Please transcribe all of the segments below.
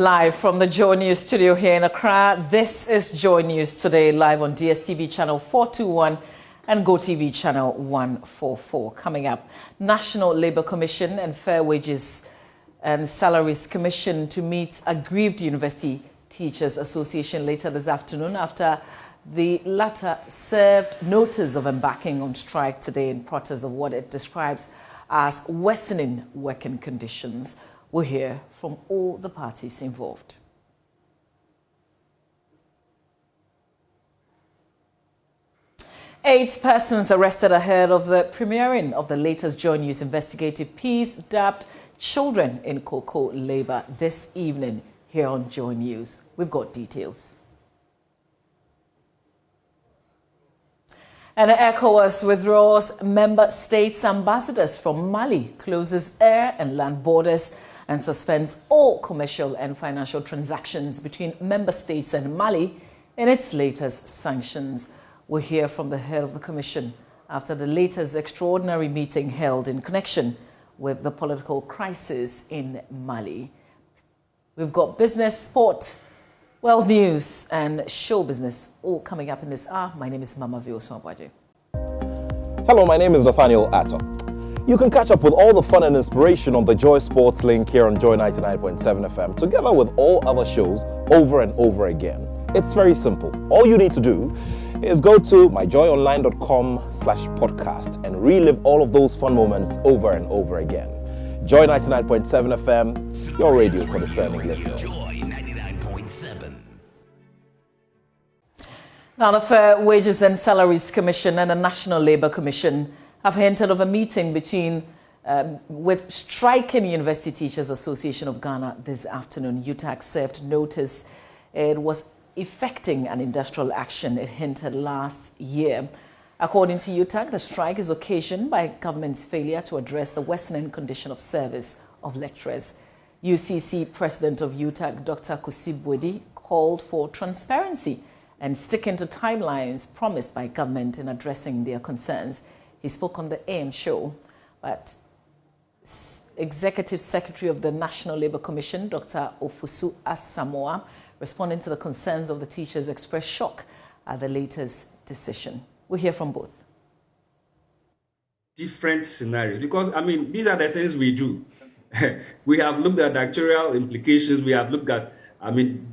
Live from the Joy News studio here in Accra. This is Joy News Today, live on DSTV channel 421 and GoTV channel 144. Coming up, National Labour Commission and Fair Wages and Salaries Commission to meet aggrieved University Teachers Association later this afternoon after the latter served notice of embarking on strike today in protest of what it describes as worsening working conditions. We'll hear from all the parties involved. Eight persons arrested ahead of the premiering of the latest Joy News investigative piece dubbed Children in Cocoa Labour this evening here on Joy News. We've got details. And ECOWAS withdraws member states' ambassadors from Mali, closes air and land borders, and suspends all commercial and financial transactions between member states and Mali in its latest sanctions. We'll hear from the head of the Commission after the latest extraordinary meeting held in connection with the political crisis in Mali. We've got business, sport, world news, and show business all coming up in this hour. My name is Mama Vio Swambaje. Hello, my name is Nathaniel Atto. You can catch up with all the fun and inspiration on the Joy Sports link here on Joy 99.7 FM, together with all other shows over and over again. It's very simple. All you need to do is go to myjoyonline.com/podcast and relive all of those fun moments over and over again. Joy 99.7 FM, your radio for discerning listeners. Joy 99.7. Now, the Fair Wages and Salaries Commission and the National Labour Commission have hinted of a meeting with striking University Teachers Association of Ghana this afternoon. UTAG served notice it was effecting an industrial action it hinted last year. According to UTAG, the strike is occasioned by government's failure to address the worsening condition of service of lecturers. UCC President of UTAG, Dr. Kusibwedi, called for transparency and sticking to timelines promised by government in addressing their concerns. He spoke on the AM show, but Executive Secretary of the National Labour Commission, Dr. Ofusu Asamoah, responding to the concerns of the teachers, expressed shock at the latest decision. We'll hear from both. Different scenarios, because, these are the things we do. We have looked at the actuarial implications, we have looked at,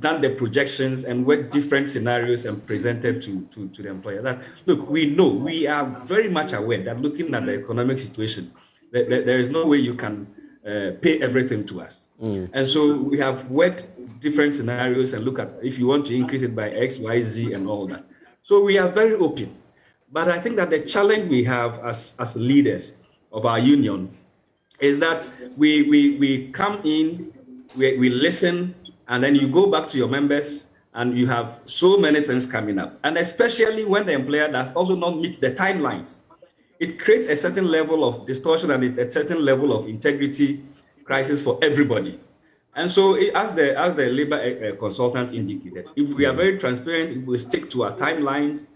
done the projections and worked different scenarios and presented to the employer. That, look, we know, we are very much aware that looking at the economic situation, there is no way you can pay everything to us. And so we have worked different scenarios and look at if you want to increase it by X, Y, Z and all that. So we are very open. But I think that the challenge we have as leaders of our union is that we come in, we listen, and then you go back to your members and you have so many things coming up. And especially when the employer does also not meet the timelines, it creates a certain level of distortion and a certain level of integrity crisis for everybody. And so as the labor consultant indicated, if we are very transparent, if we stick to our timelines,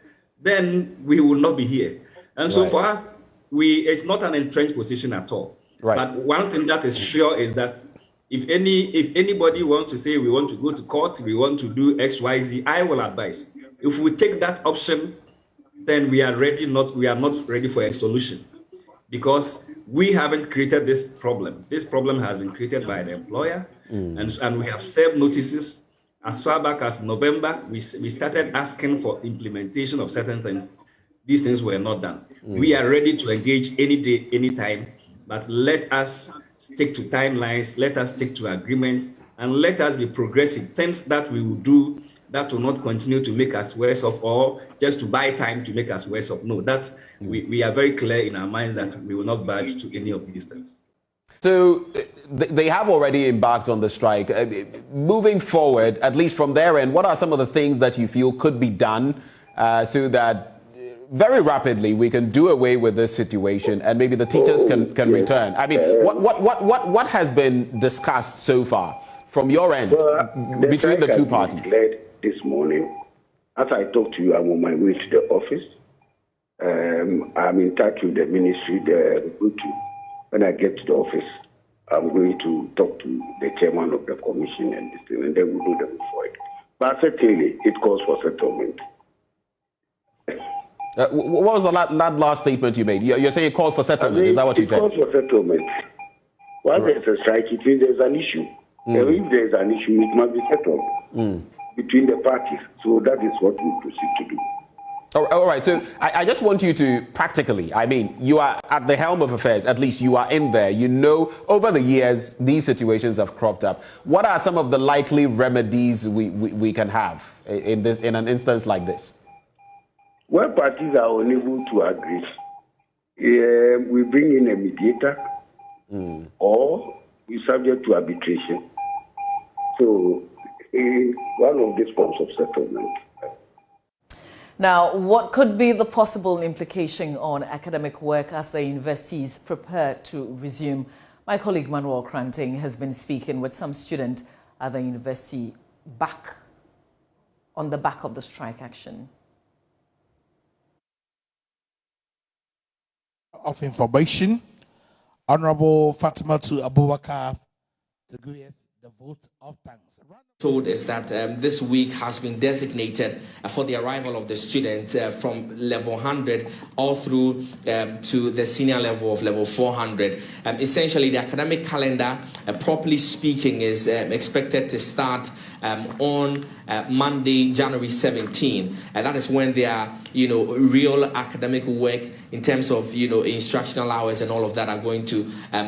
then we will not be here. And so for us, it's not an entrenched position at all. Right. But one thing that is sure is that if anybody wants to say we want to go to court, we want to do X, Y, Z, I will advise. If we take that option, then we are not ready for a solution, because we haven't created this problem. This problem has been created by the employer, and we have served notices. As far back as November, we started asking for implementation of certain things. These things were not done. We are ready to engage any day, anytime, but let us stick to timelines, let us stick to agreements, and let us be progressive. Things that we will do that will not continue to make us worse off or just to buy time to make us worse off. No, we are very clear in our minds that we will not budge to any of these things. So they have already embarked on the strike. Moving forward, at least from their end, what are some of the things that you feel could be done so that very rapidly we can do away with this situation and maybe the teachers can return? What has been discussed so far from your end between the two parties? This morning, as I talk to you, I'm on my way to the office. I'm in touch with the ministry. When I get to the office, I'm going to talk to the chairman of the commission and this thing, and then we'll do them for it. But certainly, it calls for settlement. What was that last statement you made? You're saying it calls for settlement. Is that what you said? It calls for settlement. Once there's a strike, it means there's an issue. And if there's an issue, it must be settled between the parties. So that is what we proceed to do. All right, so I just want you to practically, I mean, you are at the helm of affairs, at least you are in there. You know, over the years, these situations have cropped up. What are some of the likely remedies we can have in an instance like this? When parties are unable to agree, we bring in a mediator or we subject to arbitration. So, one of these forms of settlement. Now, what could be the possible implication on academic work as the universities prepare to resume? My colleague Manuel Kranting has been speaking with some students at the university on the back of the strike action. Of information, Honorable Fatimatu Abubakar to give us the vote of thanks. Told is that this week has been designated for the arrival of the students from level 100 all through to the senior level of level 400. Essentially, the academic calendar, properly speaking, is expected to start on Monday, January 17. And that is when their, real academic work in terms of, instructional hours and all of that are going to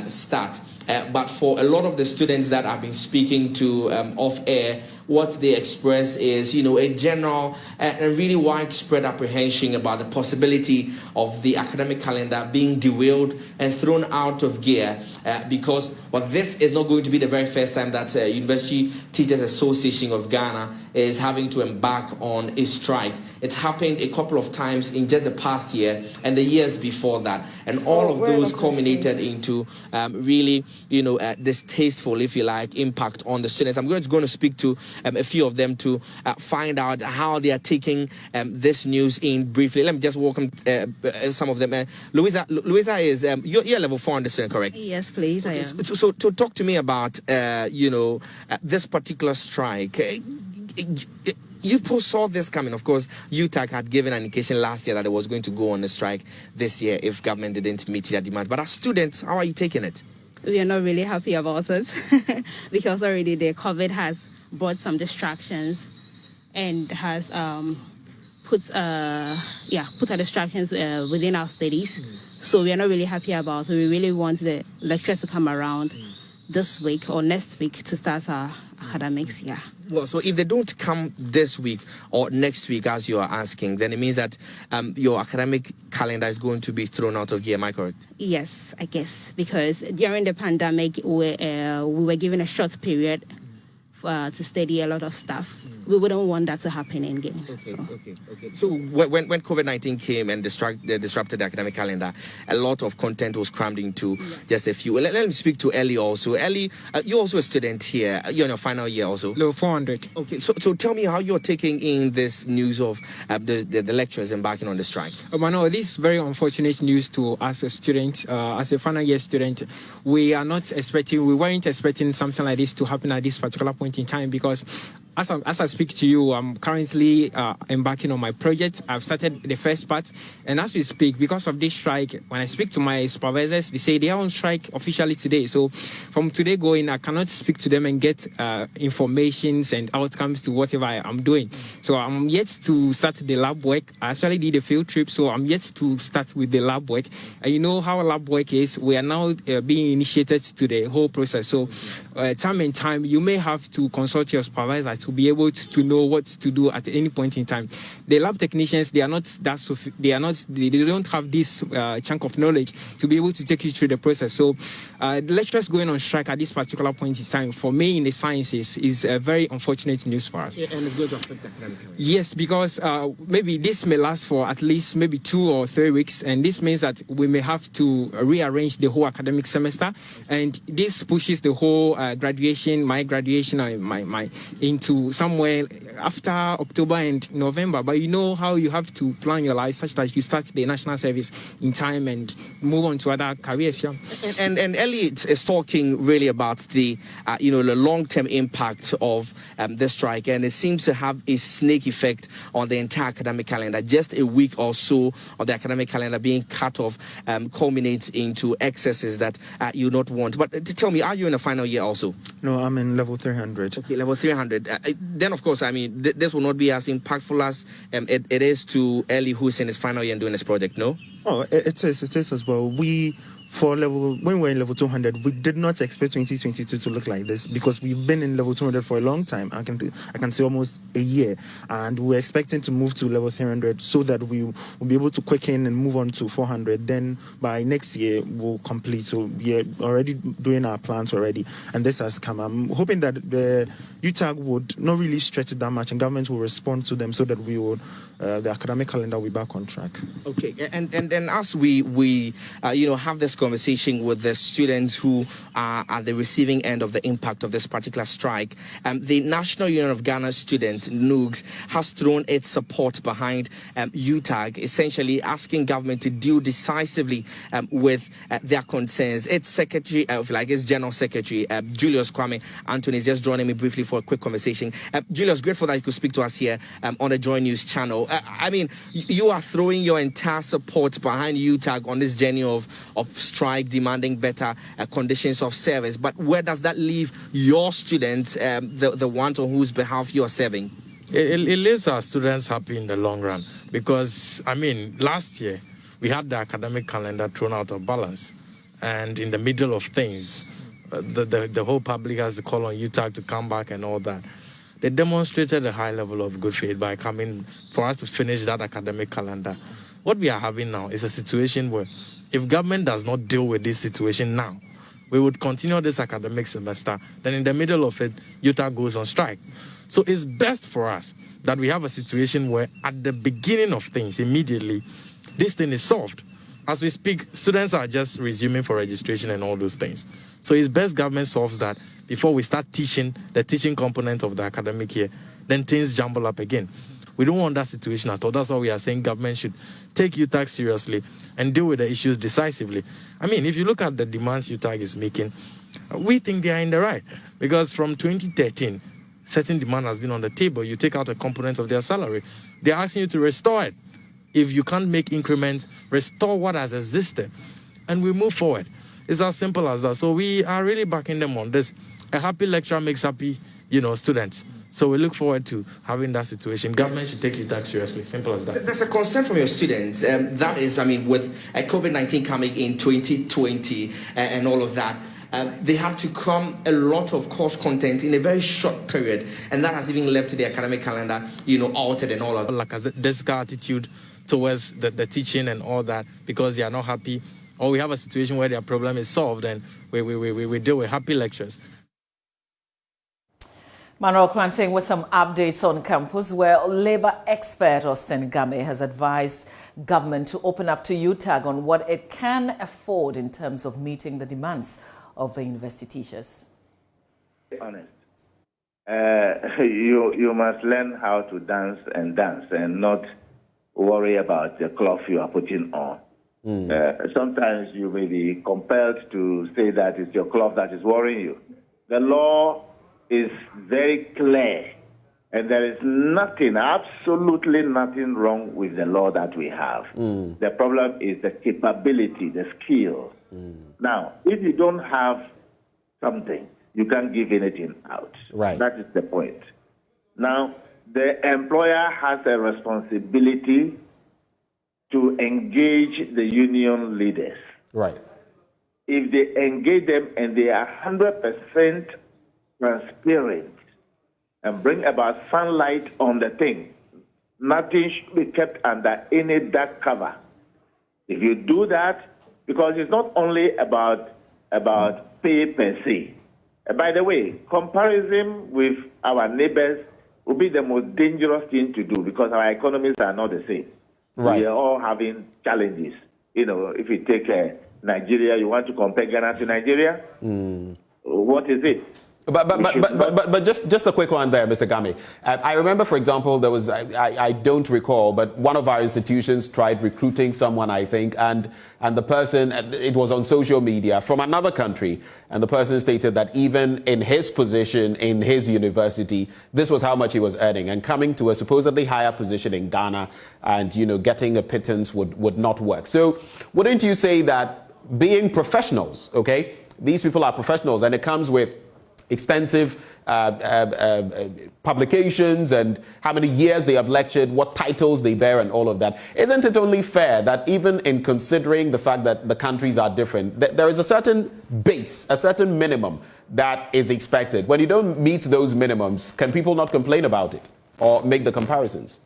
start. But for a lot of the students that I've been speaking to off air, what they express is, a general and really widespread apprehension about the possibility of the academic calendar being derailed and thrown out of gear because this is not going to be the very first time that University Teachers Association of Ghana is having to embark on a strike. It's happened a couple of times in just the past year and the years before that. And all of those culminated into really, distasteful, if you like, impact on the students. I'm going to speak to a few of them to find out how they are taking this news in briefly. Let me just welcome some of them. Louisa is, you're level 400 student, correct? Yes, please, I am. So talk to me about, this particular strike. You saw this coming. Of course, UTAC had given an indication last year that it was going to go on a strike this year if government didn't meet their demands. But as students, how are you taking it? We are not really happy about it because already the COVID has brought some distractions and has put distractions within our studies. So we are not really happy about it. We really want the lecturers to come around this week or next week to start our academics. Yeah. Well, so if they don't come this week or next week, as you are asking, then it means that your academic calendar is going to be thrown out of gear. Am I correct? Yes, I guess, because during the pandemic, we were given a short period to study a lot of stuff. We wouldn't want that to happen again. Okay. So when COVID-19 came and disrupted the academic calendar, a lot of content was crammed into just a few. Let me speak to Ellie also. Ellie, you're also a student here. You're in your final year also. Level 400. Okay. So tell me how you're taking in this news of the lecturers embarking on the strike. Mano, this is very unfortunate news to us as a student, as a final year student. We weren't expecting something like this to happen at this particular point in time because as I speak to you, I'm currently embarking on my project. I've started the first part, and as we speak, because of this strike, when I speak to my supervisors, they say they are on strike officially today. So from today going, I cannot speak to them and get informations and outcomes to whatever I'm doing. So I'm yet to start the lab work. I actually did a field trip, so I'm yet to start with the lab work. And you know how lab work is. We are now being initiated to the whole process. So time and time, you may have to consult your supervisor to be able to know what to do at any point in time. The lab technicians, they don't have this chunk of knowledge to be able to take you through the process. So the lecturers going on strike at this particular point in time, for me in the sciences, is a very unfortunate news for us. Yeah, and it's going to affect the academic calendar. Yes, because maybe this may last for at least maybe 2 or 3 weeks, and this means that we may have to rearrange the whole academic semester, and this pushes the whole graduation, my graduation, into to somewhere after October and November, but you know how you have to plan your life such that you start the national service in time and move on to other careers. Yeah. And Elliot is talking really about the the long-term impact of the strike, and it seems to have a snake effect on the entire academic calendar. Just a week or so of the academic calendar being cut off culminates into excesses that you don't want. But tell me, are you in the final year also? No, I'm in level 300. Okay, level 300. Then, of course, I mean, this will not be as impactful as it is to Eli, who's in his final year and doing this project, no? Oh, it is as well. When we were in level 200, we did not expect 2022 to look like this because we've been in level 200 for a long time. I can say almost a year, and we're expecting to move to level 300 so that we will be able to quicken and move on to 400. Then by next year we'll complete. So we're already doing our plans already, and this has come. I'm hoping that the UTAG would not really stretch it that much, and government will respond to them so that we will the academic calendar will be back on track. Okay, and then as we have this conversation with the students who are at the receiving end of the impact of this particular strike, the National Union of Ghana Students, NUGS, has thrown its support behind UTAG, essentially asking government to deal decisively with their concerns. Its secretary, its general secretary, Julius Kwame Anthony, is just joining me briefly for a quick conversation. Julius, grateful that you could speak to us here on the Joy News channel. I mean, you are throwing your entire support behind UTAG on this journey of strike, demanding better conditions of service. But where does that leave your students, the ones on whose behalf you are serving? It leaves our students happy in the long run because, I mean, last year we had the academic calendar thrown out of balance, and in the middle of things, the whole public has to call on UTAG to come back and all that. They demonstrated a high level of good faith by coming for us to finish that academic calendar. What we are having now is a situation where if government does not deal with this situation now, we would continue this academic semester. Then in the middle of it, UTAG goes on strike. So it's best for us that we have a situation where at the beginning of things, immediately, this thing is solved. As we speak, students are just resuming for registration and all those things. So it's best government solves that before we start teaching the teaching component of the academic year, then things jumble up again. We don't want that situation at all. That's why we are saying government should take UTAG seriously and deal with the issues decisively. I mean, if you look at the demands UTAG is making, we think they are in the right. Because from 2013, certain demand has been on the table. You take out a component of their salary. They're asking you to restore it. If you can't make increments, restore what has existed. And we move forward. It's as simple as that. So we are really backing them on this. A happy lecturer makes happy, students. So we look forward to having that situation. Government should take UTAG seriously. Simple as that. There's a concern from your students. That is, I mean, with COVID-19 coming in 2020 and all of that, they had to cram a lot of course content in a very short period. And that has even left the academic calendar, altered and all of that. Like a desperate attitude towards the teaching and all that because they are not happy. Or we have a situation where their problem is solved and we deal with happy lectures. Manuel Kranting with some updates on campus where labor expert Austin Game has advised government to open up to UTAG on what it can afford in terms of meeting the demands of the university teachers. Honest. You must learn how to dance and not worry about the cloth you are putting on. Sometimes you may be compelled to say that it's your cloth that is worrying you. The law is very clear, and there is nothing, absolutely nothing wrong with the law that we have. The problem is the capability, the skills. Now, if you don't have something, you can't give anything out. Right. That is the point. Now, the employer has a responsibility to engage the union leaders. Right. If they engage them and they are 100% transparent and bring about sunlight on the thing, nothing should be kept under any dark cover. If you do that, because it's not only about pay per se. By the way, comparison with our neighbors will be the most dangerous thing to do because our economies are not the same. Right. We are all having challenges. If you take Nigeria, you want to compare Ghana to Nigeria? What is it? But just a quick one there, Mr. Gyamfi. I remember, for example, there was, I don't recall, but one of our institutions tried recruiting someone, I think, and the person, it was on social media from another country, and the person stated that even in his position in his university, this was how much he was earning, and coming to a supposedly higher position in Ghana and, you know, getting a pittance would not work. So wouldn't you say that being professionals, okay, these people are professionals, and it comes with extensive publications and how many years they have lectured, what titles they bear and all of that. Isn't it only fair that even in considering the fact that the countries are different, there is a certain base, a certain minimum that is expected? When you don't meet those minimums, can people not complain about it or make the comparisons?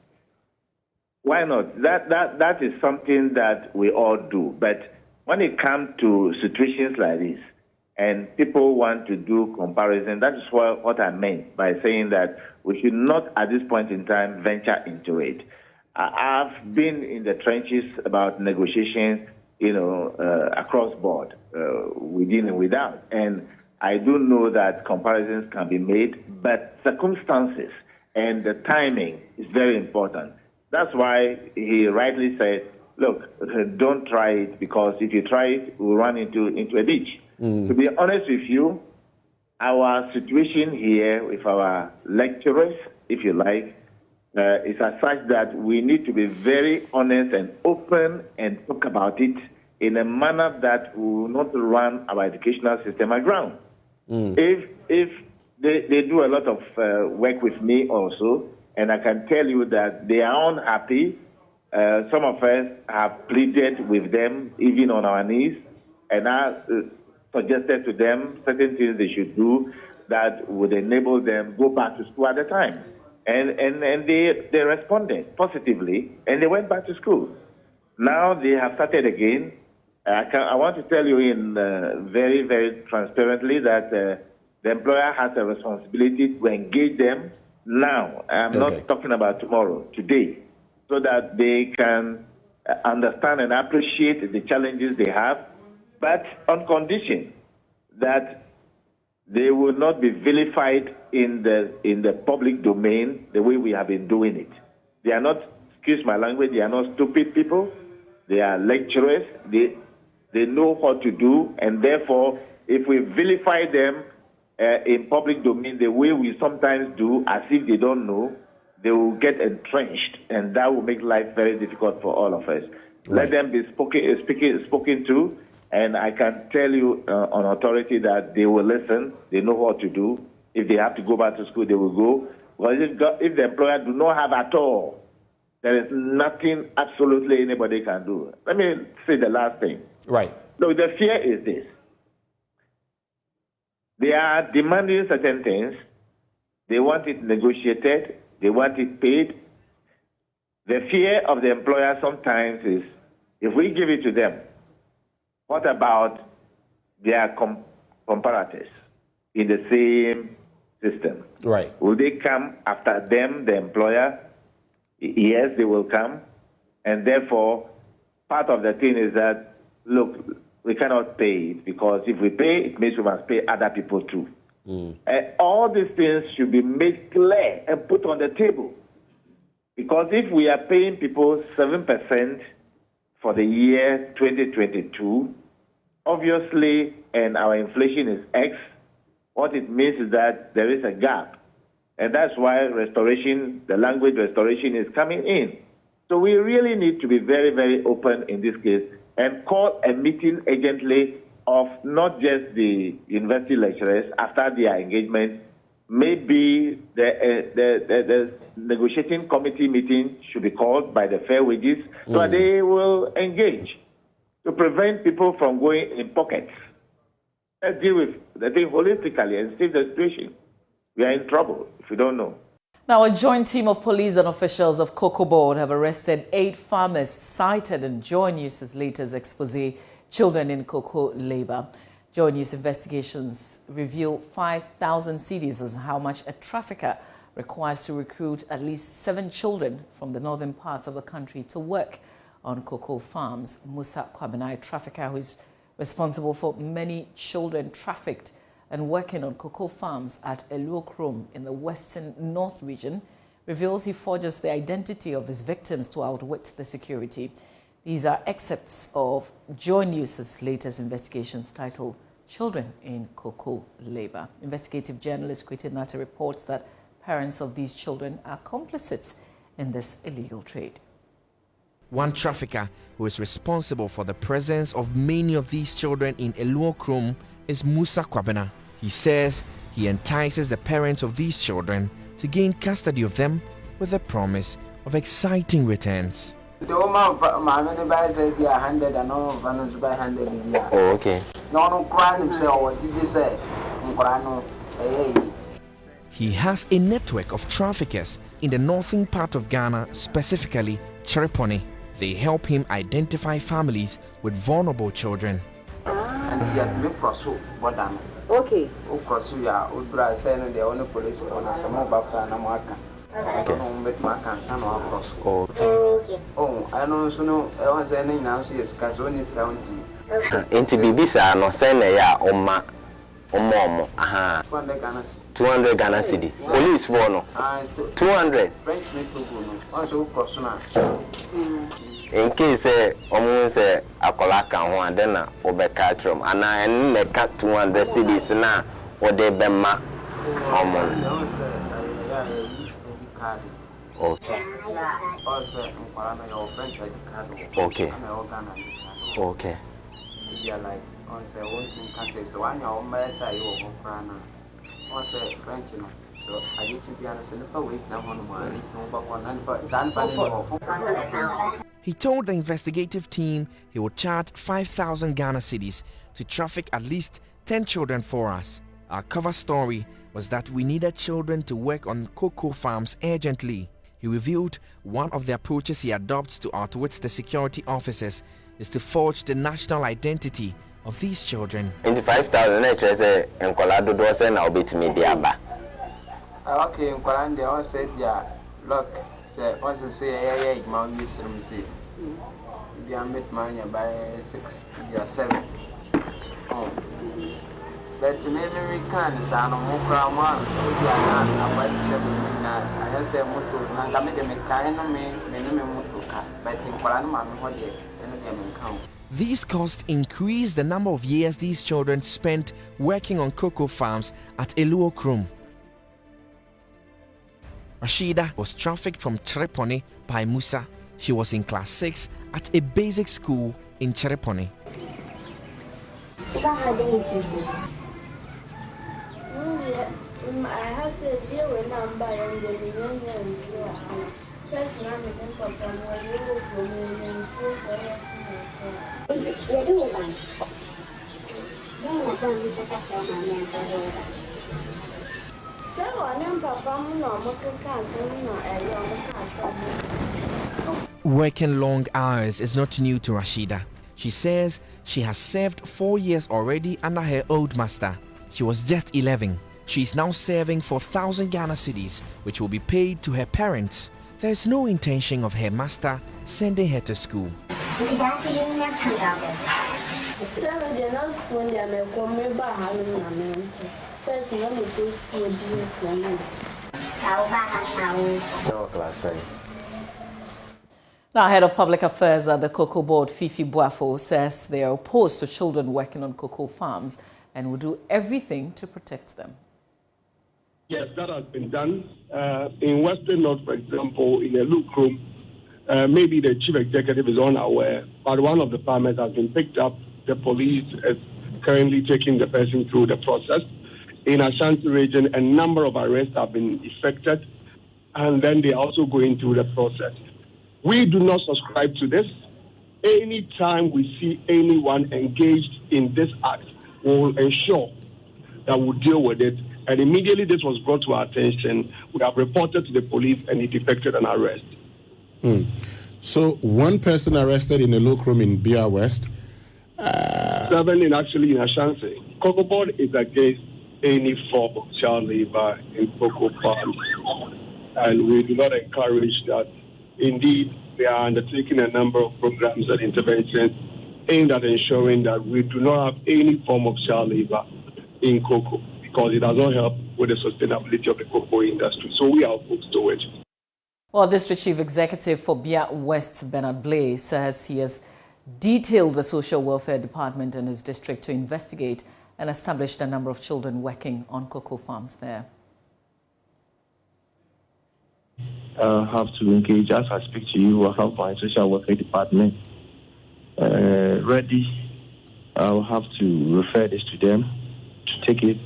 Why not? That is something that we all do. But when it comes to situations like this, and people want to do comparison, that is what I meant by saying that we should not, at this point in time, venture into it. I've been in the trenches about negotiations, you know, across board, within and without. And I do know that comparisons can be made, but circumstances and the timing is very important. That's why he rightly said, look, don't try it, because if you try it, we'll run into a ditch. To be honest with you, our situation here with our lecturers, if you like, is as such that we need to be very honest and open and talk about it in a manner that will not run our educational system aground. If they do a lot of work with me also, and I can tell you that they are unhappy. Some of us have pleaded with them, even on our knees, and suggested to them certain things they should do that would enable them go back to school at the time. And they responded positively, and they went back to school. Now they have started again. I want to tell you in very, very transparently that the employer has a responsibility to engage them now. I'm not talking about tomorrow, today, so that they can understand and appreciate the challenges they have, but on condition that they will not be vilified in the public domain the way we have been doing it. They are not, excuse my language, they are not stupid people. They are lecturers. They know what to do, and therefore, if we vilify them in public domain the way we sometimes do, as if they don't know, they will get entrenched, and that will make life very difficult for all of us. Let them be spoken to, and I can tell you on authority that they will listen. They know what to do. If they have to go back to school, they will go. Because if the employer do not have at all, there is nothing absolutely anybody can do. Let me say the last thing. Right. No, the fear is this. They are demanding certain things. They want it negotiated. They want it paid. The fear of the employer sometimes is, if we give it to them, what about their comparators in the same system? Right. Will they come after them, the employer? Yes, they will come. And therefore, part of the thing is that, look, we cannot pay it, because if we pay, it means we must pay other people too. All these things should be made clear and put on the table. Because if we are paying people 7% for the year 2022, obviously, and our inflation is X, what it means is that there is a gap. And that's why restoration, the language restoration, is coming in. So we really need to be very, very open in this case and call a meeting urgently of not just the university lecturers after their engagement. Maybe the negotiating committee meeting should be called by the fair wages so that they will engage to prevent people from going in pockets. Let's deal with the thing holistically and see the situation. We are in trouble if we don't know. Now, a joint team of police and officials of Cocoa Board have arrested 8 farmers cited in Joy News' latest expose, Children in Cocoa Labor. Joy News investigations reveal 5,000 cedis as how much a trafficker requires to recruit at least 7 children from the northern parts of the country to work on cocoa farms. Musa Kwabena, a trafficker who is responsible for many children trafficked and working on cocoa farms at Acquah in the Western North region, reveals he forges the identity of his victims to outwit the security. These are excerpts of Joy News's latest investigations titled Children in Cocoa Labor. Investigative journalist Kwete Nata reports that parents of these children are complicits in this illegal trade. One trafficker who is responsible for the presence of many of these children in Acquah is Musa Kwabena. He says he entices the parents of these children to gain custody of them with the promise of exciting returns. Oh, okay. He has a network of traffickers in the northern part of Ghana, specifically Chereponi. They help him identify families with vulnerable children. Okay. Into Bibisa no send ya oma 200 Ghana cedi. Police for no 200. In case say Acquah can one then obekatrum and I make 200 cedis na or de bema Okay. Okay. Okay. He told the investigative team he would charge 5,000 Ghana cedis to traffic at least 10 children for us. Our cover story was that we needed children to work on cocoa farms urgently. He revealed one of the approaches he adopts to outwit the security officers is to forge the national identity of these children. 25,000 and Colado does and I'll be to me, Diaba. Okay, in Colanda, I said, yeah, look, also say, yeah, Mount Wisdom, see. We are met money by 6 or 7. Oh. But maybe we can, son, or more crown one, we are not about 7. I say, Mutu, and I made a mechanical minimum, but in Colanda, what day, and again count. These costs increase the number of years these children spent working on cocoa farms at Acquah. Rashida was trafficked from Chereponi by Musa. She was in class 6 at a basic school in Chereponi. I have said zero number and the first one and Papa will for me and 4 for us. Working long hours is not new to Rashida. She says she has served 4 years already under her old master. She was just 11. She is now serving for 1,000 Ghana cedis, which will be paid to her parents. There is no intention of her master sending her to school. Now, Head of Public Affairs at the Cocoa Board, Fifi Buafo, says they are opposed to children working on cocoa farms and will do everything to protect them. Yes, that has been done. In Western North, for example, in a Acquah, maybe the chief executive is unaware, but one of the farmers has been picked up. The police is currently taking the person through the process. In Ashanti region, a number of arrests have been effected, and then they are also going through the process. We do not subscribe to this. Anytime we see anyone engaged in this act, we will ensure that we'll deal with it. And immediately this was brought to our attention, we have reported to the police and it effected an arrest. So one person arrested in Acquah in Bia West. 7 in Ashanti. Cocoa Board is against any form of child labor in cocoa farms. And we do not encourage that. Indeed, we are undertaking a number of programs and interventions aimed at ensuring that we do not have any form of child labor in cocoa because it does not help with the sustainability of the cocoa industry. So we are opposed to it. Well, District Chief Executive for Bia West, Bernard Blay, says he has detailed the Social Welfare Department in his district to investigate and establish the number of children working on cocoa farms there. I have to engage. As I speak to you, I have my Social Welfare Department ready. I'll have to refer this to them to take it.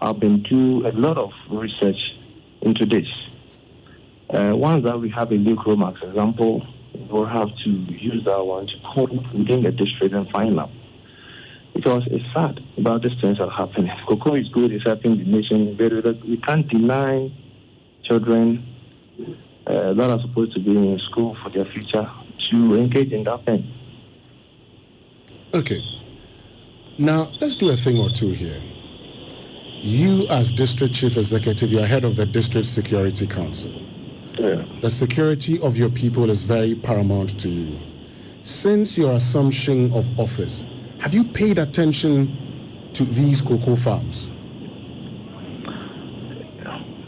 I've been doing a lot of research into this. Once that we have a new Chromax example, we'll have to use that one to put within the district and find out. Because it's sad about these things that are happening. Cocoa is good, it's helping the nation, but we can't deny children that are supposed to be in school for their future to engage in that thing. Okay. Now, let's do a thing or two here. You, as District Chief Executive, you're head of the District Security Council. Yeah. The security of your people is very paramount to you. Since your assumption of office, have you paid attention to these cocoa farms?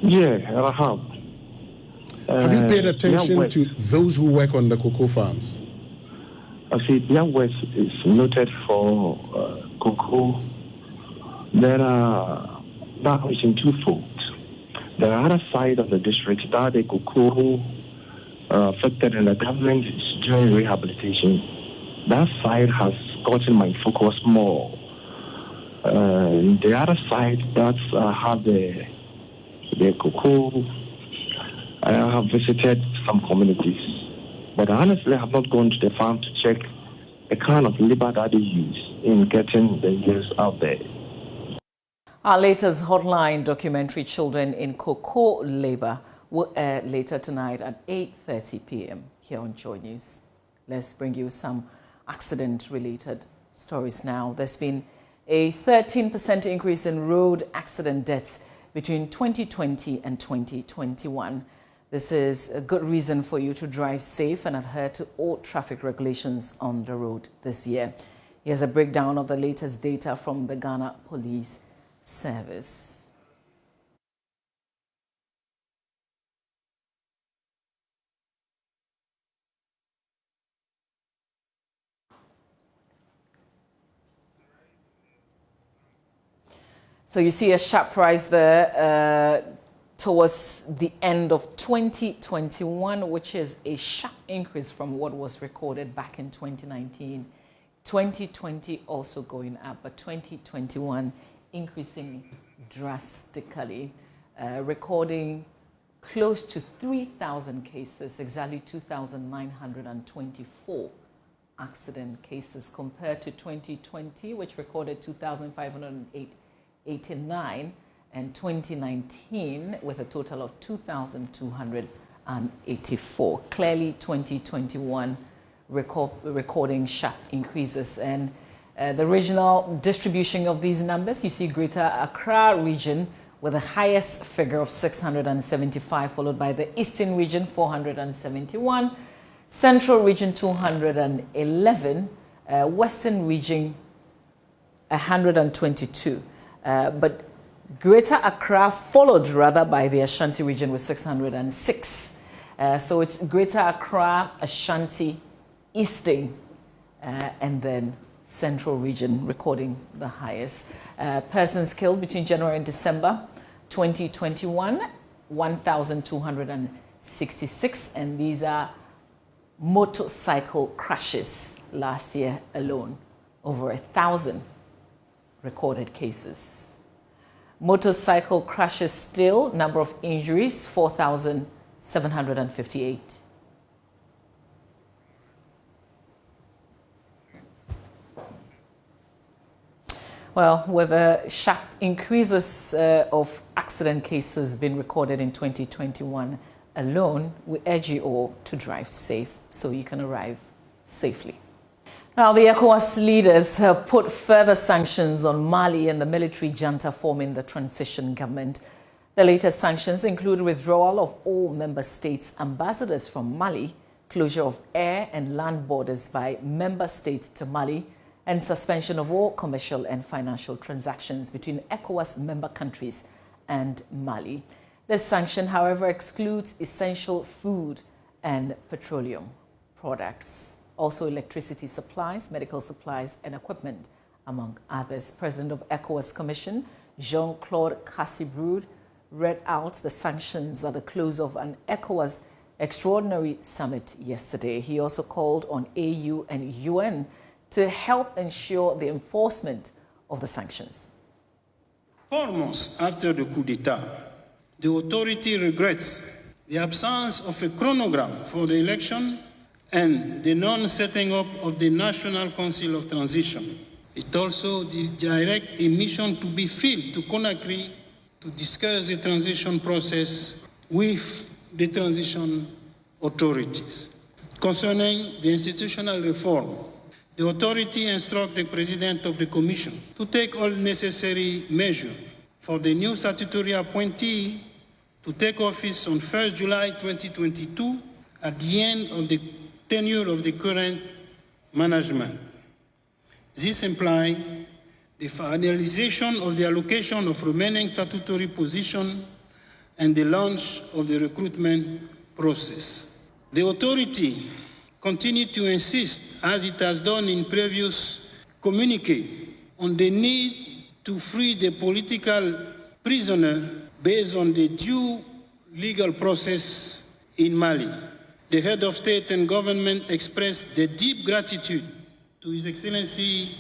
Yeah, I have. Have you paid attention to those who work on the cocoa farms? I see, Bia West is noted for cocoa. There are, that is in twofold. The other side of the district that the cocoa affected and the government is doing rehabilitation. That side has gotten my focus more. The other side that have the cocoa, I have visited some communities, but honestly I have not gone to the farm to check the kind of labor that they use in getting the yields out there. Our latest hotline documentary, Children in Cocoa Labor, will air later tonight at 8:30 p.m. here on Joy News. Let's bring you some accident-related stories now. There's been a 13% increase in road accident deaths between 2020 and 2021. This is a good reason for you to drive safe and adhere to all traffic regulations on the road this year. Here's a breakdown of the latest data from the Ghana Police Service. So you see a sharp rise there towards the end of 2021, which is a sharp increase from what was recorded back in 2019. 2020 also going up, but 2021 increasing drastically, recording close to 3,000 cases, exactly 2,924 accident cases compared to 2020, which recorded 2,589, and 2019 with a total of 2,284. Clearly 2021 recording sharp increases. And the regional distribution of these numbers, you see Greater Accra region with the highest figure of 675, followed by the Eastern region 471, Central region 211, Western region 122. But Greater Accra followed rather by the Ashanti region with 606. So it's Greater Accra, Ashanti, Eastern, and then Central region recording the highest. Persons killed between January and December 2021, 1,266, and these are motorcycle crashes last year alone. Over 1,000 recorded cases. Motorcycle crashes still, number of injuries, 4,758. Well, with the sharp increases of accident cases being recorded in 2021 alone, we urge you all to drive safe so you can arrive safely. Now, the ECOWAS leaders have put further sanctions on Mali and the military junta forming the transition government. The latest sanctions include withdrawal of all member states' ambassadors from Mali, closure of air and land borders by member states to Mali, and suspension of all commercial and financial transactions between ECOWAS member countries and Mali. This sanction, however, excludes essential food and petroleum products, also electricity supplies, medical supplies, and equipment, among others. President of ECOWAS Commission, Jean-Claude Cassibrud, read out the sanctions at the close of an ECOWAS extraordinary summit yesterday. He also called on AU and UN to help ensure the enforcement of the sanctions. Foremost, after the coup d'etat, the authority regrets the absence of a chronogram for the election and the non-setting up of the National Council of Transition. It also directs a mission to be filled to Conakry to discuss the transition process with the transition authorities. Concerning the institutional reform, the authority instructs the President of the Commission to take all necessary measures for the new statutory appointee to take office on 1st July 2022 at the end of the tenure of the current management. This implies the finalization of the allocation of remaining statutory positions and the launch of the recruitment process. The authority continues to insist, as it has done in previous communiqué, on the need to free the political prisoner based on the due legal process in Mali. The head of state and government expressed their deep gratitude to His Excellency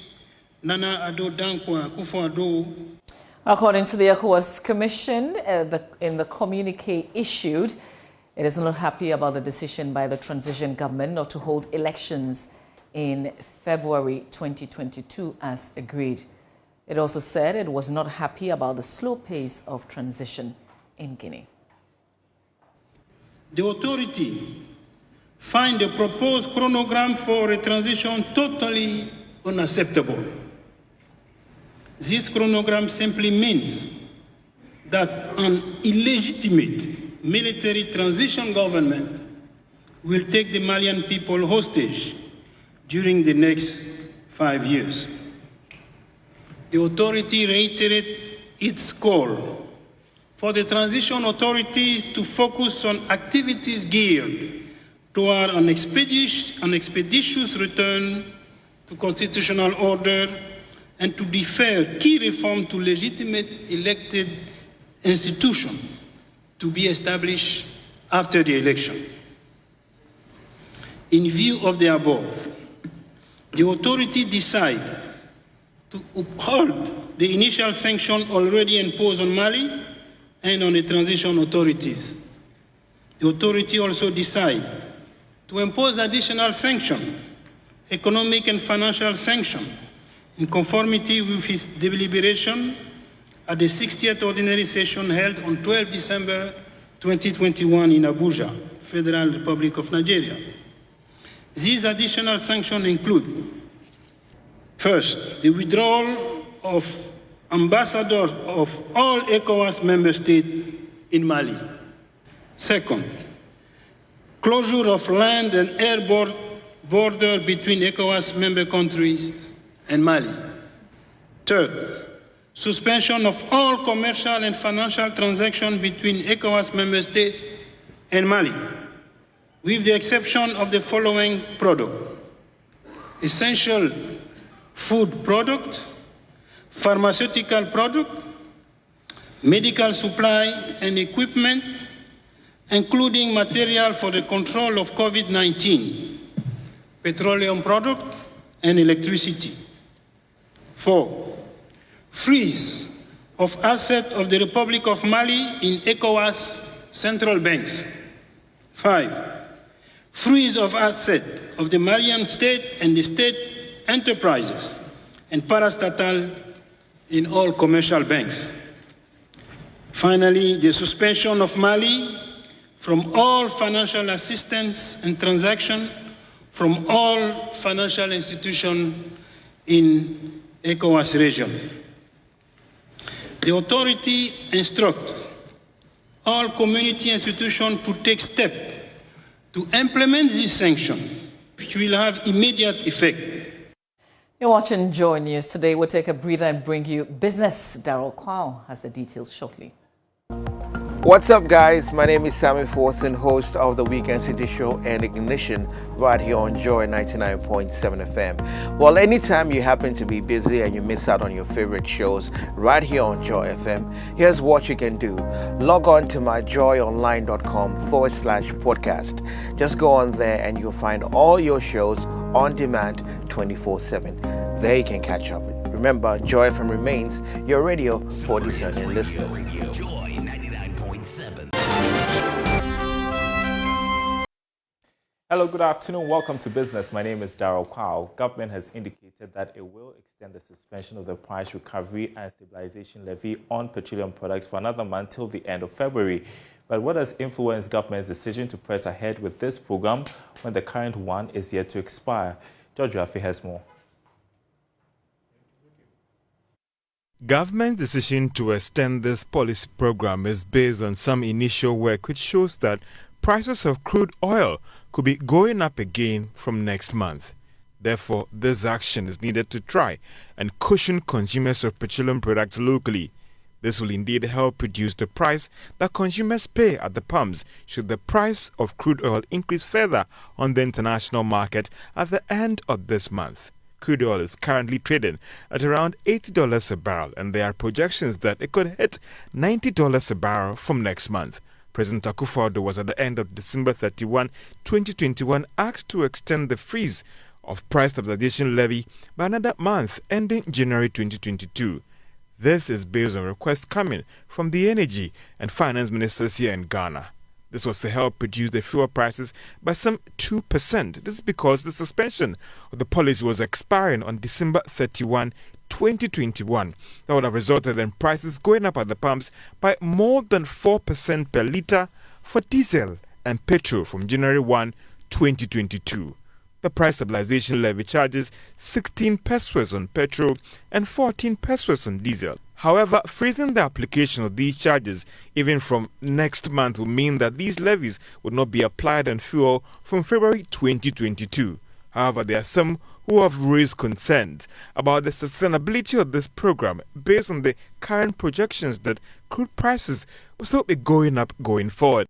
Nana Addo Dankwa Akufo-Addo. According to the ECOWAS Commission, in the communique issued, it is not happy about the decision by the transition government not to hold elections in February 2022 as agreed. It also said it was not happy about the slow pace of transition in Guinea. The authority find the proposed chronogram for a transition totally unacceptable. This chronogram simply means that an illegitimate military transition government will take the Malian people hostage during the next 5 years. The authority reiterated its call for the transition authorities to focus on activities geared toward an expeditious return to constitutional order and to defer key reform to legitimate elected institutions to be established after the election. In view of the above, the authority decided to uphold the initial sanction already imposed on Mali and on the transition authorities. The authority also decided to impose additional sanctions, economic and financial sanctions, in conformity with its deliberation at the 60th Ordinary Session held on 12 December 2021 in Abuja, Federal Republic of Nigeria. These additional sanctions include, first, the withdrawal of ambassadors of all ECOWAS member states in Mali. Second, closure of land and air border between ECOWAS member countries and Mali. Third, suspension of all commercial and financial transactions between ECOWAS member states and Mali, with the exception of the following products: essential food product, pharmaceutical product, medical supply and equipment, including material for the control of COVID-19, petroleum product, and electricity. 4, freeze of assets of the Republic of Mali in ECOWAS central banks. 5, freeze of assets of the Malian state and the state enterprises and parastatal in all commercial banks. Finally, the suspension of Mali from all financial assistance and transaction from all financial institutions in ECOWAS region. The authority instructs all community institutions to take steps to implement these sanctions, which will have immediate effect. You're watching Joy News. Today we'll take a breather and bring you business. Acquah has the details shortly. What's up, guys? My name is Sammy Forson, host of the Weekend City Show and Ignition right here on Joy 99.7 FM. Well, anytime you happen to be busy and you miss out on your favorite shows right here on Joy FM, here's what you can do. Log on to myjoyonline.com/podcast. Just go on there and you'll find all your shows on demand 24/7. There you can catch up. Remember, Joy FM remains your radio for discerning listeners. Joy 99.7. Hello, good afternoon. Welcome to Business. My name is Acquah. Government has indicated that it will extend the suspension of the price recovery and stabilization levy on petroleum products for another month till the end of February. But what has influenced government's decision to press ahead with this program when the current one is yet to expire? Gyamfi has more. Government's decision to extend this policy program is based on some initial work which shows that prices of crude oil could be going up again from next month. Therefore, this action is needed to try and cushion consumers of petroleum products locally. This will indeed help reduce the price that consumers pay at the pumps should the price of crude oil increase further on the international market at the end of this month. Crude oil is currently trading at around $80 a barrel, and there are projections that it could hit $90 a barrel from next month. President Acquah was at the end of December 31, 2021, asked to extend the freeze of price stabilization levy by another month ending January 2022. This is based on requests coming from the Energy and Finance Ministers here in Ghana. This was to help reduce the fuel prices by some 2%. This is because the suspension of the policy was expiring on December 31, 2021. That would have resulted in prices going up at the pumps by more than 4% per litre for diesel and petrol from January 1, 2022. The price stabilization levy charges 16 pesos on petrol and 14 pesos on diesel. However, freezing the application of these charges even from next month will mean that these levies would not be applied on fuel from February 2022. However, there are some who have raised concerns about the sustainability of this program based on the current projections that crude prices will still be going up going forward.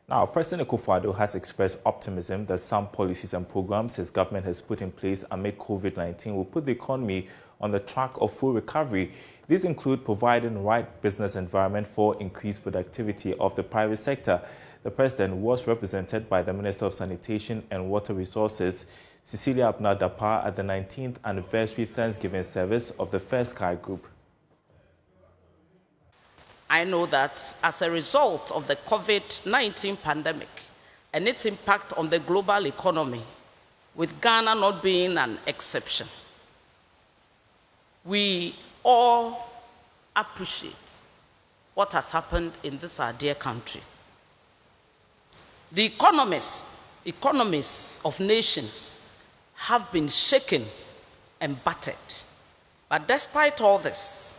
Now, President Acquah has expressed optimism that some policies and programs his government has put in place amid COVID-19 will put the economy on the track of full recovery. These include providing the right business environment for increased productivity of the private sector. The president was represented by the Minister of Sanitation and Water Resources, Cecilia Abna-Dapa, at the 19th anniversary Thanksgiving service of the Fair Sky Group. I know that as a result of the COVID-19 pandemic and its impact on the global economy, with Ghana not being an exception, we all appreciate what has happened in this our dear country. The economies of nations have been shaken and battered. But despite all this,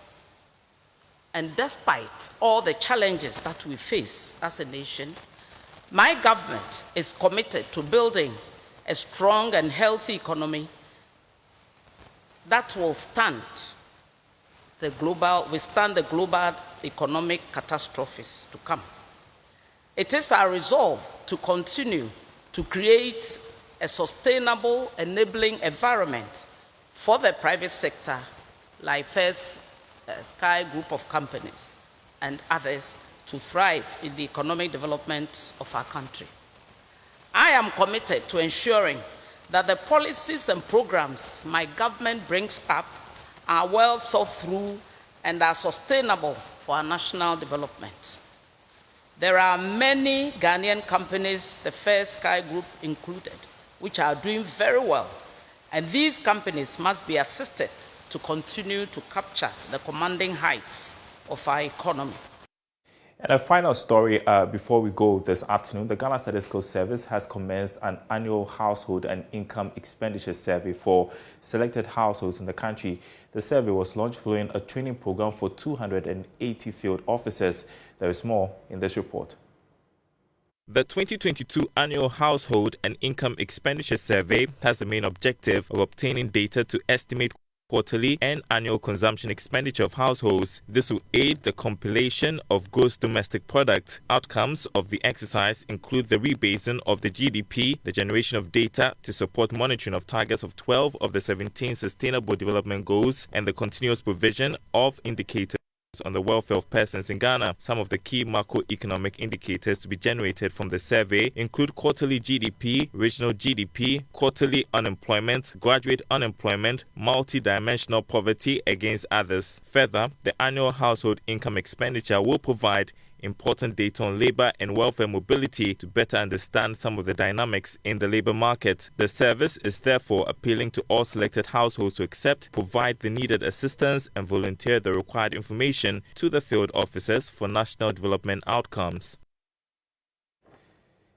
and despite all the challenges that we face as a nation, my government is committed to building a strong and healthy economy that will withstand the global economic catastrophes to come. It is our resolve to continue to create a sustainable, enabling environment for the private sector, like First Sky Group of companies and others, to thrive in the economic development of our country. I am committed to ensuring that the policies and programs my government brings up are well thought through and are sustainable for our national development. There are many Ghanaian companies, the Fair Sky Group included, which are doing very well, and these companies must be assisted to continue to capture the commanding heights of our economy. And a final story before we go this afternoon. The Ghana Statistical Service has commenced an annual household and income expenditure survey for selected households in the country. The survey was launched following a training program for 280 field officers. There is more in this report. The 2022 Annual Household and Income Expenditure Survey has the main objective of obtaining data to estimate quarterly and annual consumption expenditure of households. This will aid the compilation of gross domestic product. Outcomes of the exercise include the rebasing of the GDP, the generation of data to support monitoring of targets of 12 of the 17 Sustainable Development Goals, and the continuous provision of indicators on the welfare of persons in Ghana. Some of the key macroeconomic indicators to be generated from the survey include quarterly GDP, regional GDP, quarterly unemployment, graduate unemployment, multi-dimensional poverty, against others. Further, the annual household income expenditure will provide important data on labor and welfare mobility to better understand some of the dynamics in the labor market. The service is therefore appealing to all selected households to accept, provide the needed assistance, and volunteer the required information to the field officers for national development outcomes.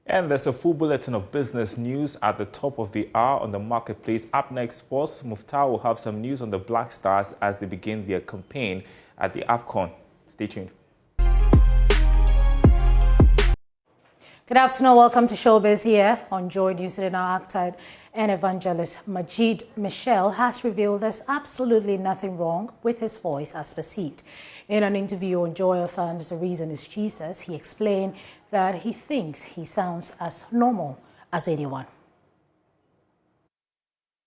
And there's a full bulletin of business news at the top of the hour on the marketplace. Up next, sports. Muftar will have some news on the Black Stars as they begin their campaign at the Acquah. Stay tuned. Good afternoon. Welcome to Showbiz here on Joy News. In our archetype, and evangelist Majid Michel has revealed there's absolutely nothing wrong with his voice as perceived. In an interview on Joy affirms the reason is Jesus, he explained that he thinks he sounds as normal as anyone.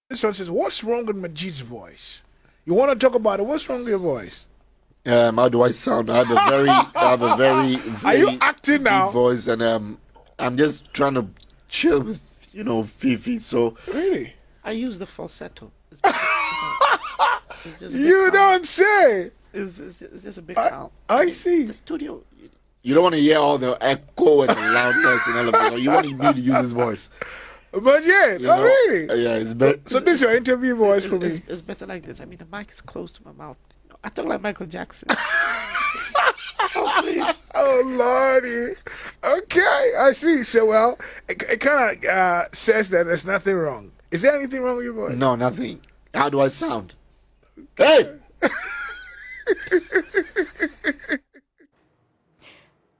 This one says, what's wrong with Majid's voice? You want to talk about it? What's wrong with your voice? How do I sound? I have a very Are you acting now? Voice, and I'm just trying to chill with, Fifi. So really, I use the falsetto. You don't say. It's just a bit calm. I see. The studio. You don't want to hear all the echo and the loudness and all of that. You want me to use his voice. But yeah, really. Yeah, it's better. So this is your interview voice for me. It's better like this. I mean, the mic is close to my mouth. I talk like Michael Jackson. Oh, please. Oh, Lordy. Okay, I see. So, well, it kind of says that there's nothing wrong. Is there anything wrong with your voice? No, nothing. How do I sound? Hey!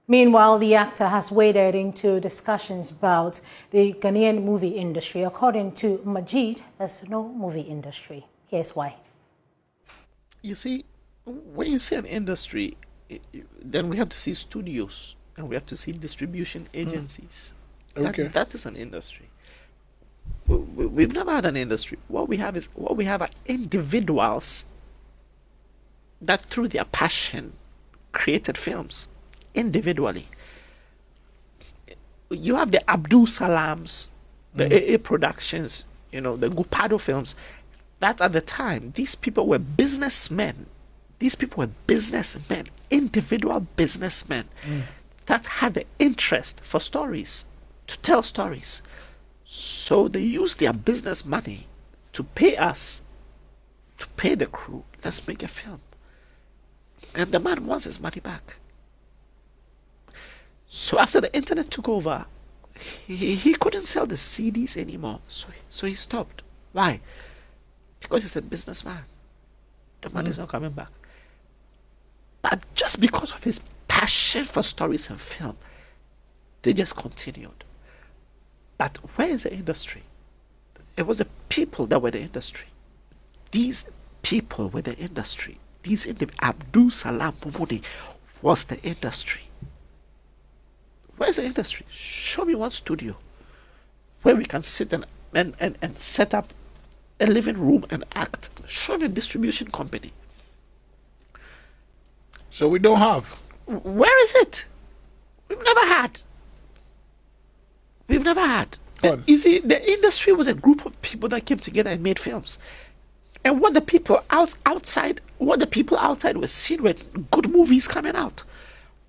Meanwhile, the actor has waded into discussions about the Ghanaian movie industry. According to Majid, there's no movie industry. Here's why. You see, when you see an industry, then we have to see studios and we have to see distribution agencies. Okay. That is an industry. We've never had an industry. What we have are individuals that through their passion created films individually. You have the Abdul Salams, the AA Productions, the Gupado films. That at the time, these people were businessmen. These people were businessmen, individual businessmen that had the interest for stories, to tell stories. So they used their business money to pay us, to pay the crew. Let's make a film. And the man wants his money back. So after the internet took over, he couldn't sell the CDs anymore. So he stopped. Why? Because he's a businessman. The money's not coming back. But just because of his passion for stories and film, they just continued. But where is the industry? It was the people that were the industry. These people were the industry. Abdul Salam Mumuni was the industry. Where's the industry? Show me one studio where we can sit and set up a living room and act. Show me a distribution company. So we don't have. Where is it? We've never had. You see, the industry was a group of people that came together and made films. And what the people outside were seeing were good movies coming out.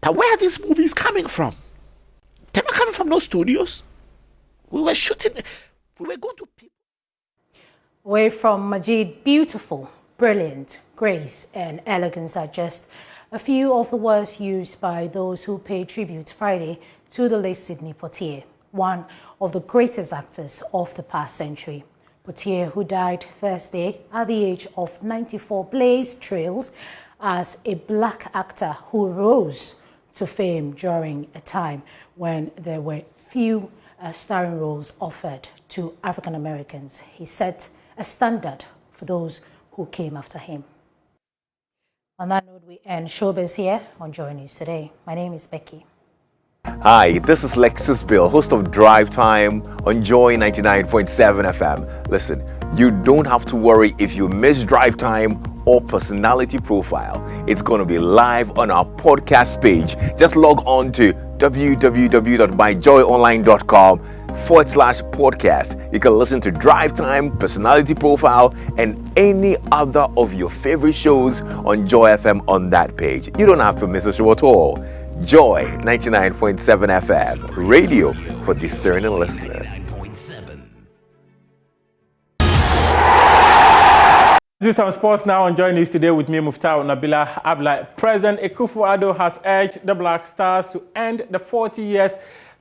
But where are these movies coming from? They're not coming from no studios. We were shooting. We were going to people. Away from Majid, beautiful, brilliant, grace, and elegance are just a few of the words used by those who pay tribute Friday to the late Sidney Poitier, one of the greatest actors of the past century. Poitier, who died Thursday at the age of 94, blazed trails as a black actor who rose to fame during a time when there were few starring roles offered to African Americans. He set a standard for those who came after him. On that note, we end Showbiz here on Joy News Today. My name is Becky. Hi, this is Lexus Bill, host of Drive Time on Joy 99.7 FM. Listen, you don't have to worry if you miss Drive Time or Personality Profile. It's going to be live on our podcast page. Just log on to www.myjoyonline.com/podcast. You can listen to Drive Time, Personality Profile, and any other of your favorite shows on Joy FM on that page. You don't have to miss a show at all. Joy 99.7 FM, radio for discerning listeners. Do some sports now on Joy News Today with me, Muftau Nabila Abdullahi. President Acquah has urged the Black Stars to end the 40 years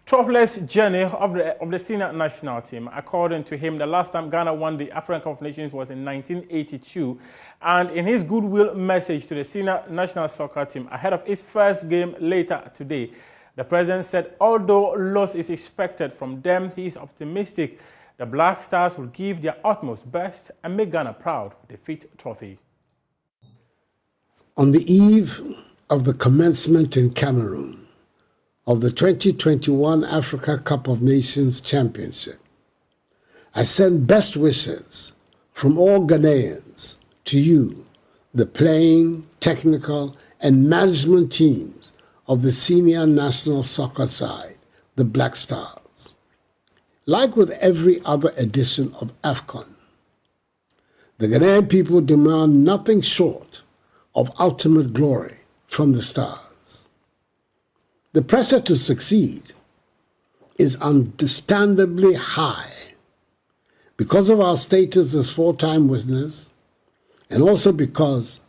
trophyless journey of the senior national team. According to him, the last time Ghana won the African Cup of Nations was in 1982. And in his goodwill message to the senior national soccer team ahead of its first game later today, the president said although loss is expected from them, he is optimistic the Black Stars will give their utmost best and make Ghana proud with the FIT trophy. On the eve of the commencement in Cameroon of the 2021 Africa Cup of Nations Championship, I send best wishes from all Ghanaians to you, the playing, technical, and management teams of the senior national soccer side, the Black Stars. Like with every other edition of AFCON, the Ghanaian people demand nothing short of ultimate glory from the Stars. The pressure to succeed is understandably high because of our status as four-time winners, and also because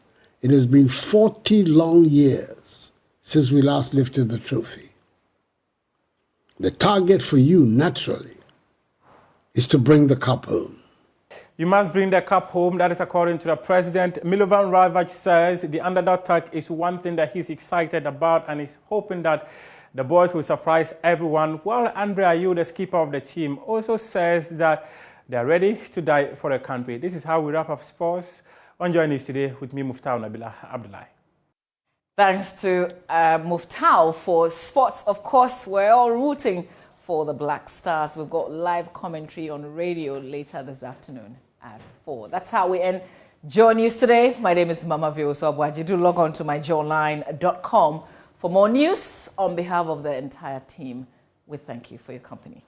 it has been 40 long years since we last lifted the trophy. The target for you, naturally, is to bring the cup home. You must bring the cup home. That is according to the president. Milovan Ravach says the underdog tag is one thing that he's excited about and is hoping that the boys will surprise everyone. While Andre Ayew, the skipper of the team, also says that they're ready to die for the country. This is how we wrap up sports on Joy News Today with me, Muftau Nabila Abdullahi. Thanks to Muftau for sports. Of course, we're all rooting for the Black Stars. We've got live commentary on radio later this afternoon at 4. That's how we end Joy News Today. My name is Mama Vioso Abwaji. Do log on to myjoyonline.com for more news. On behalf of the entire team, we thank you for your company.